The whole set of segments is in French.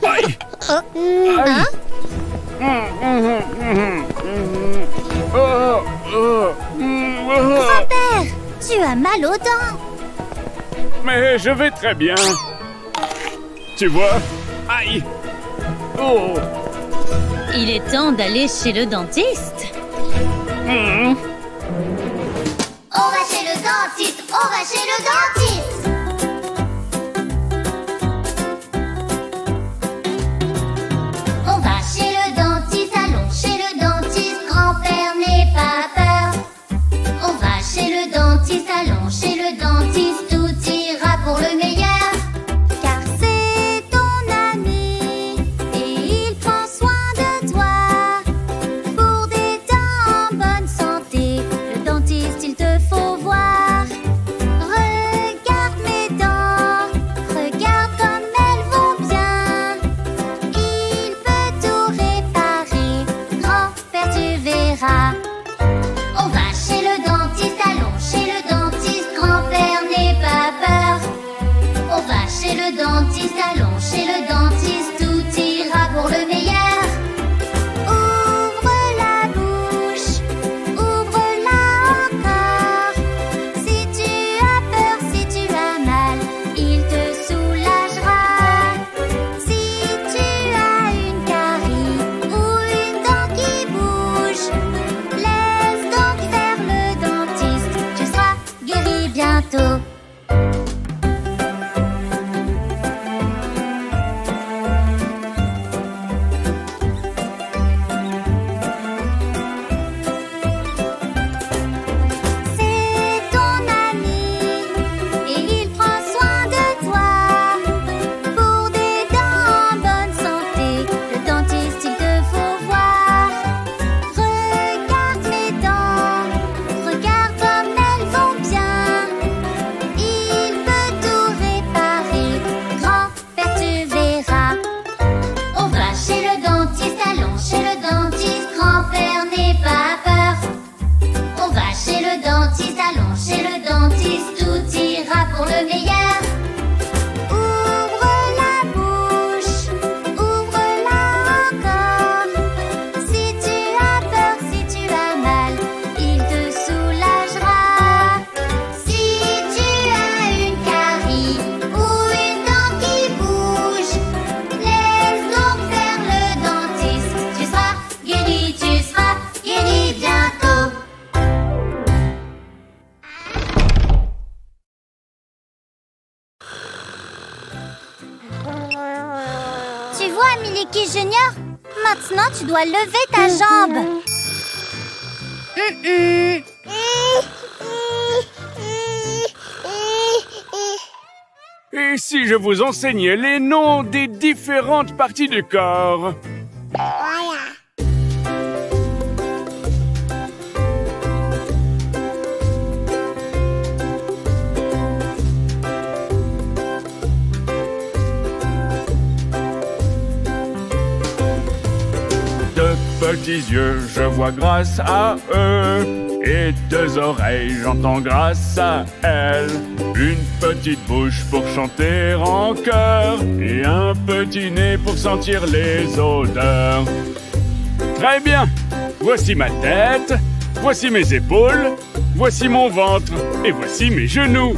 Aïe! Hein? Grand-père, tu as mal aux dents. Mais je vais très bien. Tu vois? Aïe! Oh! Il est temps d'aller chez le dentiste. On va chez le dentiste, on va chez le dentiste. On va chez le dentiste, allons chez le dentiste, grand-père n'aie pas peur. On va chez le dentiste, allons chez le dentiste, tout ira pour le meilleur. Car c'est ton ami et il prend soin de toi. Pour des dents en bonne santé, le dentiste il te faut voir. Regarde mes dents, regarde comme elles vont bien. Il peut tout réparer, grand-père tu verras. On va chez le dentiste, allons chez le dentiste, grand-père n'aie pas peur. On va chez le dentiste, allons chez le dentiste, tout ira pour le meilleur. Ouvre la bouche, ouvre-la encore. Si tu as peur, si tu as mal, il te soulagera. Si tu as une carie ou une dent qui bouge, laisse donc faire le dentiste, tu seras guéri bientôt. C'est ton ami et il prend soin de toi. Pour des dents en bonne santé, le dentiste il te faut voir. Regarde mes dents, regarde comme elles vont bien. Il peut tout réparer, grand-père tu verras. On va chez le dentiste, allons chez le dentiste, grand-père n'aie pas peur. On va chez le dentiste, allons chez le dentiste, tout ira pour le meilleur. Ouvre la bouche, ouvre-la encore. Si tu as peur, si tu as mal, il te soulagera. Si tu as une carie ou une dent qui bouge, laisse donc faire le dentiste, tu seras guéri bientôt. Tu vois, Miliki Junior, maintenant tu dois lever ta jambe. Et si je vous enseignais les noms des différentes parties du corps? Deux petits yeux, je vois grâce à eux. Et deux oreilles, j'entends grâce à elles. Une petite bouche pour chanter en chœur. Et un petit nez pour sentir les odeurs. Très bien. Voici ma tête. Voici mes épaules. Voici mon ventre. Et voici mes genoux.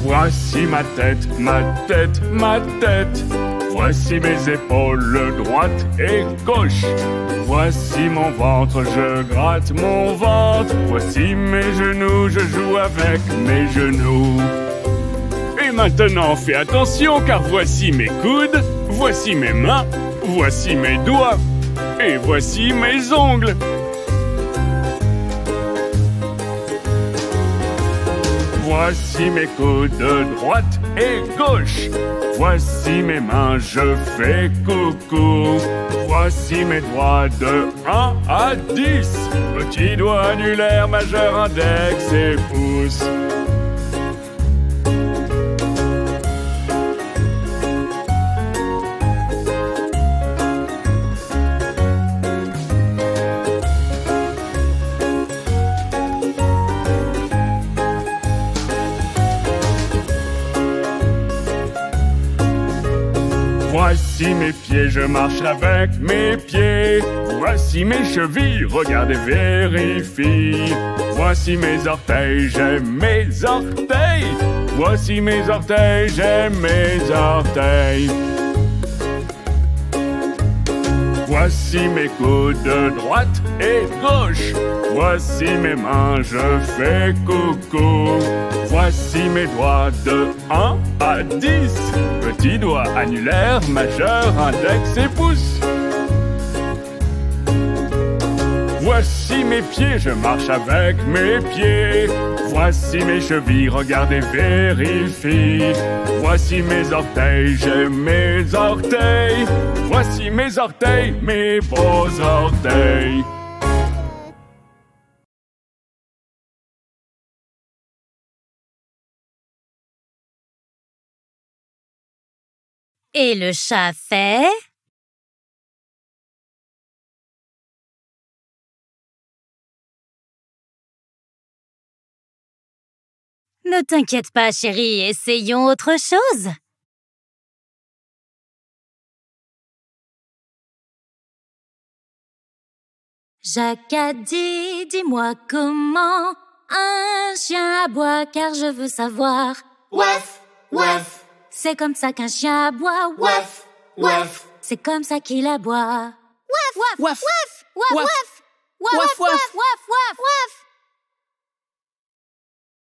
Voici ma tête, ma tête, ma tête. Voici mes épaules droite et gauche. Voici mon ventre, je gratte mon ventre. Voici mes genoux, je joue avec mes genoux. Et maintenant, fais attention car voici mes coudes. Voici mes mains. Voici mes doigts. Et voici mes ongles. Voici mes coudes droite et gauche. Voici mes mains, je fais coucou. Voici mes doigts de 1 à 10. Petit doigt annulaire, majeur, index et pouce. Voici mes pieds, je marche avec mes pieds. Voici mes chevilles, regardez, vérifie. Voici mes orteils, j'aime mes orteils. Voici mes orteils, j'aime mes orteils. Voici mes coudes de droite et gauche. Voici mes mains, je fais coucou. Voici mes doigts de 1 à 10. Petits doigts annulaires, majeurs, index et pouce. Voici mes pieds, je marche avec mes pieds. Voici mes chevilles, regardez, vérifie. Voici mes orteils, j'aime mes orteils. Voici mes orteils, mes beaux orteils. Et le chat fait... Ne t'inquiète pas, chérie, essayons autre chose. Jacques a dit, dis-moi comment un chien aboie, car je veux savoir. Ouaf, ouaf. C'est comme ça qu'un chien aboie. Ouaf, ouaf. C'est comme ça qu'il aboie. Ouaf, ouaf, ouaf, ouaf, ouaf, ouaf, ouaf, ouaf.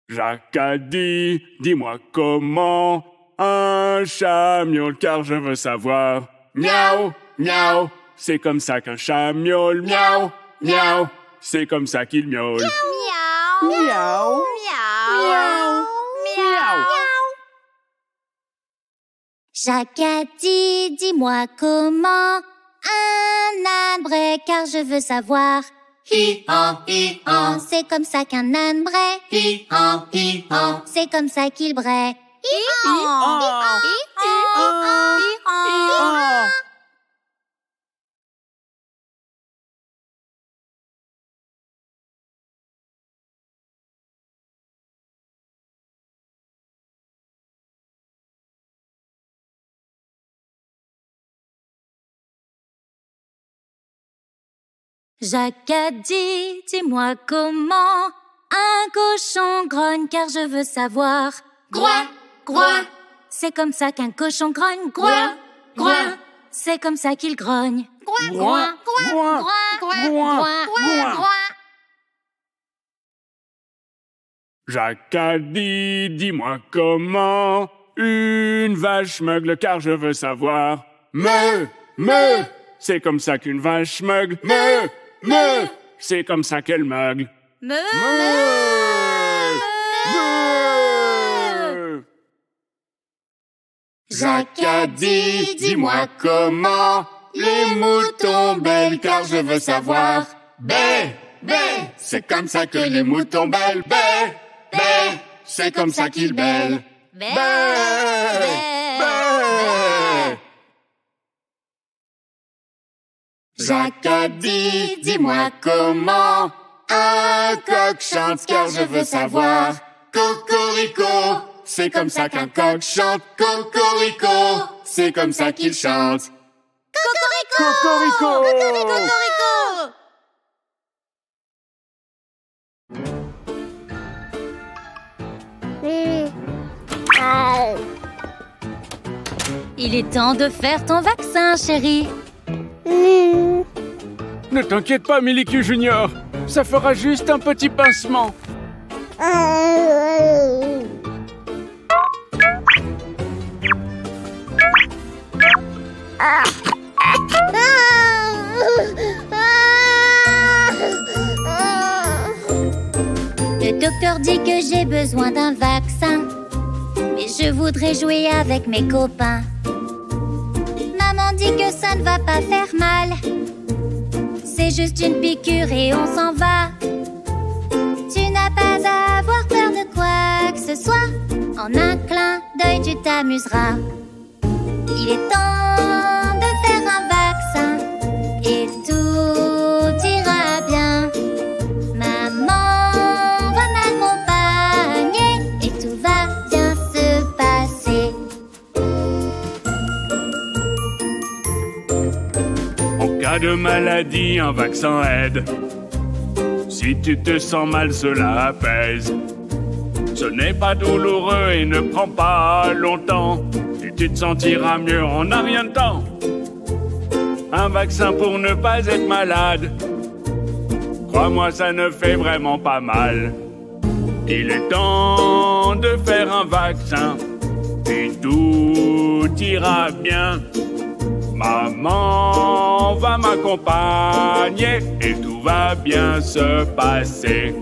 Jacques a dit, dis-moi comment un chat miaule, car je veux savoir. Miaou, miaou, c'est comme ça qu'un chat miaule. Miaou, miaou, c'est comme ça qu'il miaule. Miaou, Miaou, miaou, miaou. Jacques a dit, dis-moi comment un âne braie, car je veux savoir. Hi-han, C'est comme ça qu'un âne braie. hi-han. C'est comme ça qu'il braie. Jacques a dit, dis-moi comment un cochon grogne, car je veux savoir. Groin, groin. C'est comme ça qu'un cochon grogne. Groin, groin. C'est comme ça qu'il grogne. Groin, groin, groin, groin. Jacques a dit, dis-moi comment une vache meugle, car je veux savoir. Meu, meu, c'est comme ça qu'une vache meugle. Meu, meu, c'est comme ça qu'elle meugle. Meu. Meu. Jacques a dit, dis-moi comment les moutons bêlent, car je veux savoir. Bé, bé, c'est comme ça que les moutons bêlent. Bé, bé, c'est comme ça qu'ils bêlent. Bé. Jacques a dit, dis-moi comment un coq chante, car je veux savoir. Cocorico, c'est comme ça qu'un coq chante. Cocorico, c'est comme ça qu'il chante. Cocorico. Il est temps de faire ton vaccin, chérie. Ne t'inquiète pas, Milicu Junior. Ça fera juste un petit pincement. Le docteur dit que j'ai besoin d'un vaccin, mais je voudrais jouer avec mes copains. Maman dit que ça ne va pas faire mal. C'est juste une piqûre et on s'en va. Tu n'as pas à avoir peur de quoi que ce soit. En un clin d'œil tu t'amuseras. Il est temps de faire un vaccin et tout ira bien. Maman va m'accompagner et tout va bien se passer. cas de maladie, un vaccin aide. Si tu te sens mal, cela apaise. Ce n'est pas douloureux et ne prend pas longtemps. Et tu te sentiras mieux en un rien de temps. Un vaccin pour ne pas être malade. Crois-moi, ça ne fait vraiment pas mal. Il est temps de faire un vaccin et tout ira bien. Maman va m'accompagner et tout va bien se passer.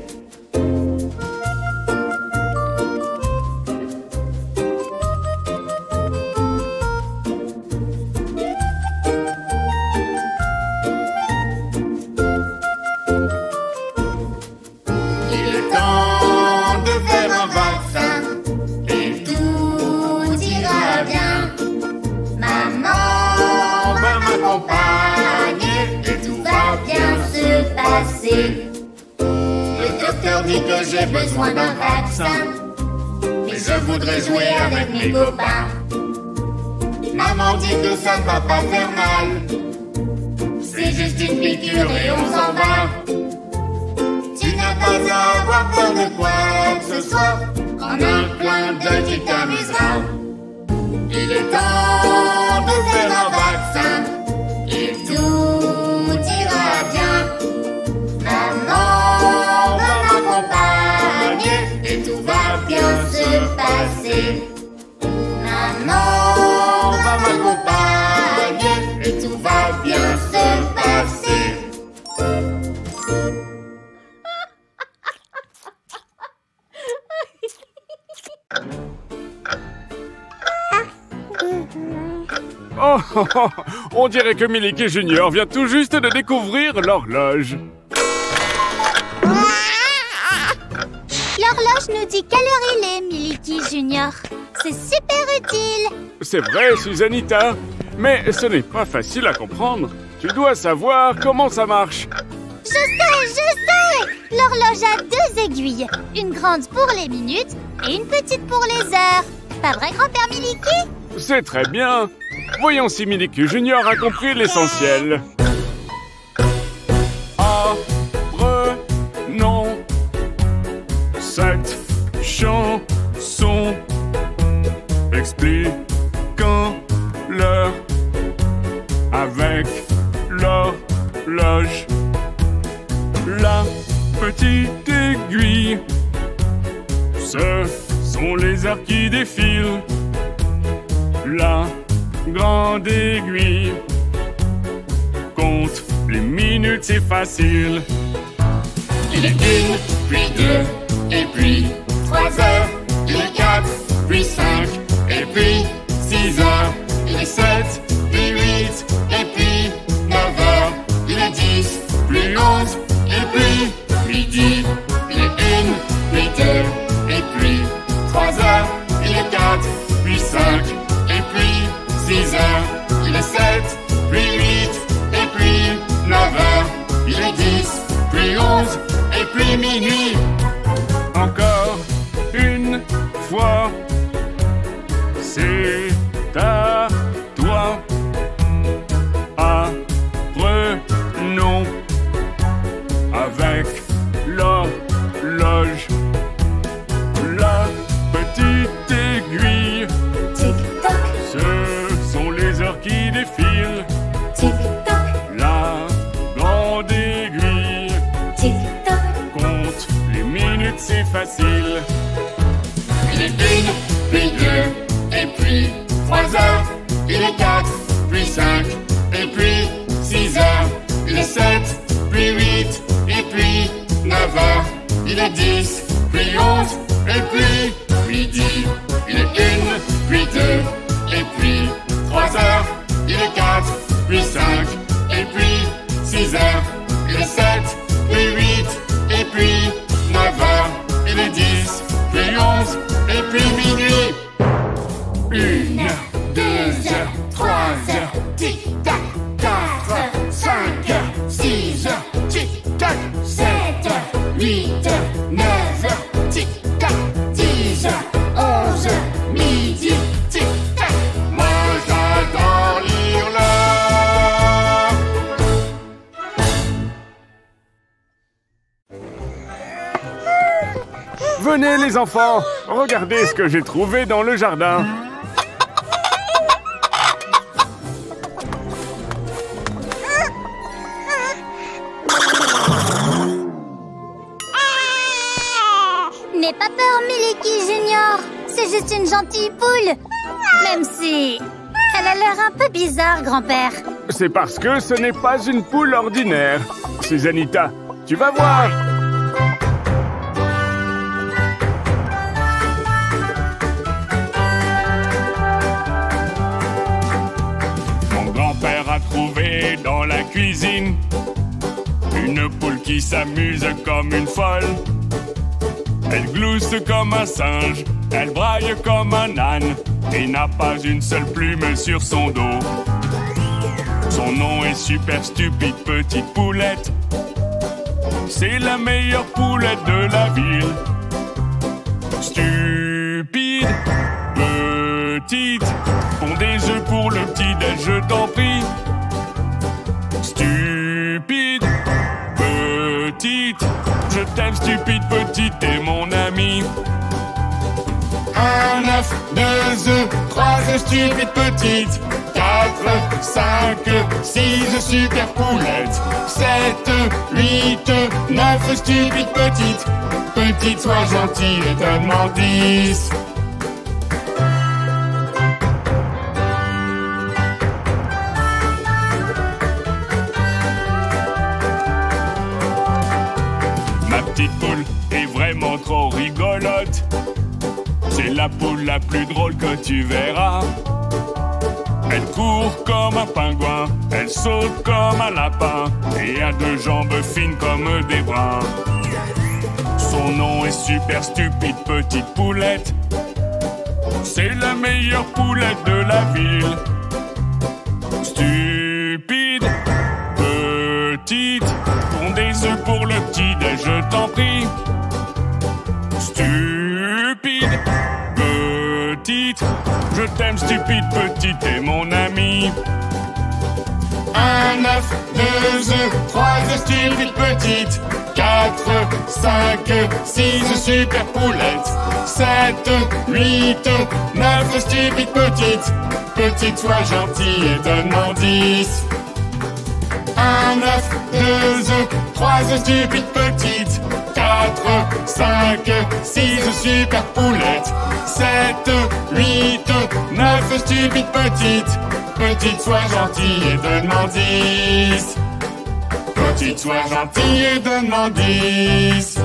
Le docteur dit que j'ai besoin d'un vaccin, mais je voudrais jouer avec mes copains. Maman dit que ça ne va pas faire mal, c'est juste une piqûre et on s'en va. Tu n'as pas à avoir peur de quoi que ce soit, en un clin d'œil tu t'amuseras. Il est temps de faire un vaccin et tout ira bien. Maman va m'accompagner et tout va bien se passer. Maman va m'accompagner et tout va bien se passer. Oh, oh, oh, on dirait que Miliki Junior vient tout juste de découvrir l'horloge. L'horloge nous dit quelle heure il est, Miliki Junior. C'est super utile. C'est vrai, Susanita, mais ce n'est pas facile à comprendre. Tu dois savoir comment ça marche. Je sais. L'horloge a 2 aiguilles. Une grande pour les minutes et une petite pour les heures. Pas vrai, grand-père Miliki? C'est très bien. Voyons si Miliki Junior a compris l'essentiel. Apprenons cette chanson expliquant l'heure avec l'horloge. La petite aiguille, ce sont les heures qui défilent. La grande aiguille compte les minutes, c'est facile. Il est 1, puis 2, et puis 3 heures. Il est 4, puis 5, et puis 6 heures. Il est 7, puis 8, et puis 9 heures. Il est 10, puis 11, et puis midi. Il est 1, puis 2, et puis 3 heures. Il est 4, puis 5, et puis 6 heures. Il est 7, puis 8, et puis 9 heures. Il est 10, puis 11, et puis minuit. Encore une fois, c'est à toi. Apprenons avec l'horloge. La petite aiguille, Tic-toc, ce sont les heures qui défilent. tic-toc, La grande aiguille tic-toc. compte les minutes, c'est facile. Il est 1, puis 2, et puis 3 heures. Il est 4, puis 5, et puis 6 heures. Il est 7, puis 8, et puis 9 heures. Il est 10, puis 11, et puis midi. Il est 1, puis 2, et puis 3 heures. Il est 4, puis 5, et puis 6 heures. Il est 7, puis 8, et puis 9 heures. Il est 10, puis 11, et puis minuit. 1 heure, 2 heures, 3 heures, tic-tac, 4 heures, 5 heures, 6 heures, tic-tac, 7 heures, 8 heures, 9 heures, tic-tac, 10 heures, 11 heures, midi, tic-tac. Moi j'adore lire l'heure. Venez les enfants, regardez ce que j'ai trouvé dans le jardin. N'aie pas peur, Miliki Junior. C'est juste une gentille poule. Même si elle a l'air un peu bizarre, grand-père. C'est parce que ce n'est pas une poule ordinaire. Susanita, tu vas voir. Mon grand-père a trouvé dans la cuisine une poule qui s'amuse comme une folle. Elle glousse comme un singe, elle braille comme un âne et n'a pas une seule plume sur son dos. Son nom est Super Stupide Petite Poulette. C'est la meilleure poulette de la ville. Stupide, petite, pond des œufs pour le petit-déj, je t'en prie. Stupide, petite, je t'aime stupide petite, t'es mon ami. 1 œuf, 2 œufs, 3 œufs stupides petites, 4, 5, 6 super poulettes, 7, 8, 9 stupides petites. Petite, sois gentille et donne-moi 10. Ma petite poule est vraiment trop rigolote. C'est la poule la plus drôle que tu verras. Elle court comme un pingouin, elle saute comme un lapin et a 2 jambes fines comme des brins. Son nom est Super Stupide Petite Poulette. C'est la meilleure poulette de la ville. Stupide, petite, pond des œufs pour le petit-déj, je t'en prie. Stupide, petite, je t'aime stupide petite, t'es mon ami. 1 œuf, 2 œufs, 3 œufs stupides petites, 4, 5, 6 super poulettes, 7, 8, 9 stupides petites. Petite, sois gentille et donne-moi 10. 1 œuf, 2 œufs, 3 œufs stupides petites, 4, 5, 6 super poulettes, 7, 8, 9 stupides petites. Petite, sois gentille et donne-moi 10. Petite, sois gentille et donne-moi 10.